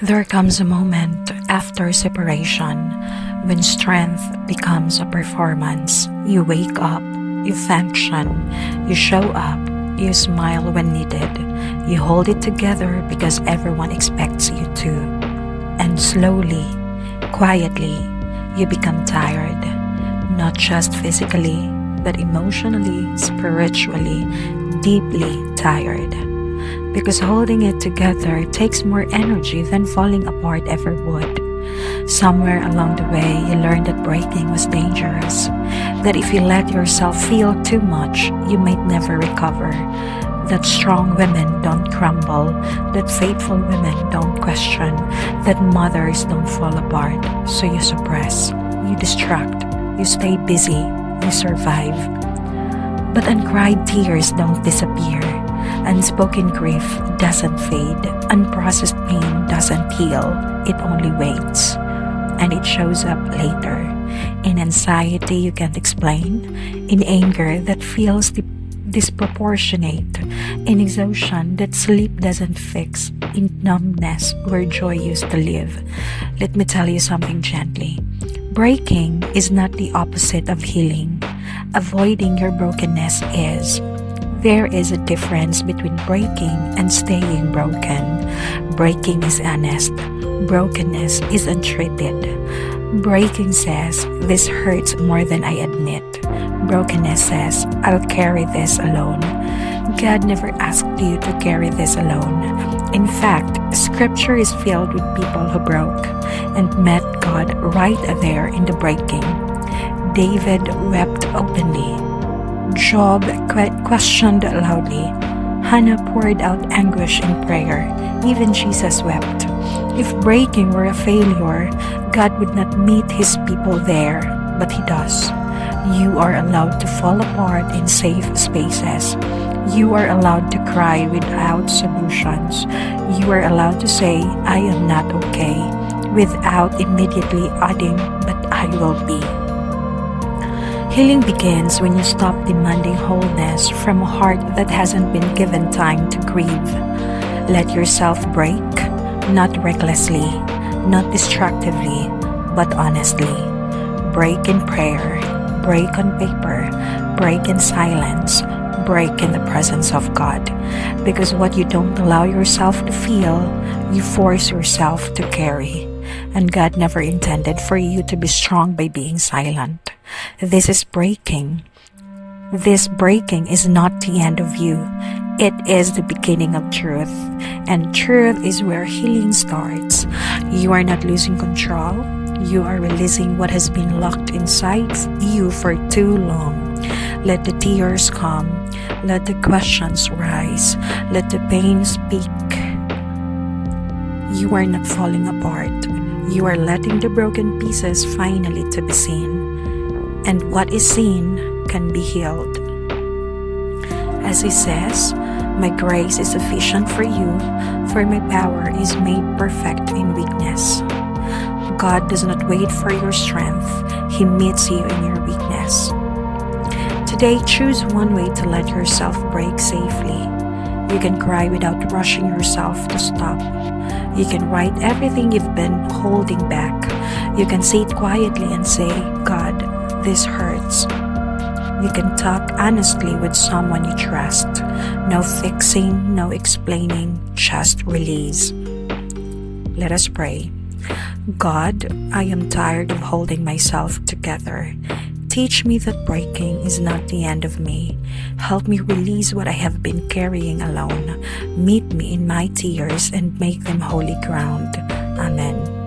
There comes a moment after separation when strength becomes a performance. You wake up, you function, you show up, you smile when needed, you hold it together because everyone expects you to. And slowly, quietly, you become tired, not just physically, but emotionally, spiritually, deeply tired. Because holding it together takes more energy than falling apart ever would. Somewhere along the way, you learned that breaking was dangerous, that if you let yourself feel too much, you might never recover, that strong women don't crumble, that faithful women don't question, that mothers don't fall apart, so you suppress, you distract, you stay busy, you survive. But uncried tears don't disappear. Unspoken grief doesn't fade. Unprocessed pain doesn't heal. It only waits. And it shows up later. In anxiety you can't explain. In anger that feels disproportionate. In exhaustion that sleep doesn't fix. In numbness where joy used to live. Let me tell you something gently. Breaking is not the opposite of healing. Avoiding your brokenness is. There is a difference between breaking and staying broken. Breaking is honest. Brokenness is untreated. Breaking says, this hurts more than I admit. Brokenness says, I'll carry this alone. God never asked you to carry this alone. In fact, scripture is filled with people who broke and met God right there in the breaking. David wept openly. Job questioned loudly. Hannah poured out anguish in prayer. Even Jesus wept. If breaking were a failure, God would not meet his people there, but he does. You are allowed to fall apart in safe spaces. You are allowed to cry without solutions. You are allowed to say, I am not okay, without immediately adding, but I will be. Healing begins when you stop demanding wholeness from a heart that hasn't been given time to grieve. Let yourself break, not recklessly, not destructively, but honestly. Break in prayer, break on paper, break in silence, break in the presence of God. Because what you don't allow yourself to feel, you force yourself to carry. And God never intended for you to be strong by being silent. This is breaking. This breaking is not the end of you. It is the beginning of truth. And truth is where healing starts. You are not losing control. You are releasing what has been locked inside you for too long. Let the tears come. Let the questions rise. Let the pain speak. You are not falling apart. You are letting the broken pieces finally to be seen. And what is seen can be healed. As he says, my grace is sufficient for you, for my power is made perfect in weakness. God does not wait for your strength. He meets you in your weakness. Today, choose one way to let yourself break safely. You can cry without rushing yourself to stop. You can write everything you've been holding back. You can sit quietly and say, God, this hurts. You can talk honestly with someone you trust. No fixing, no explaining, just release. Let us pray. God, I am tired of holding myself together. Teach me that breaking is not the end of me. Help me release what I have been carrying alone. Meet me in my tears and make them holy ground. Amen.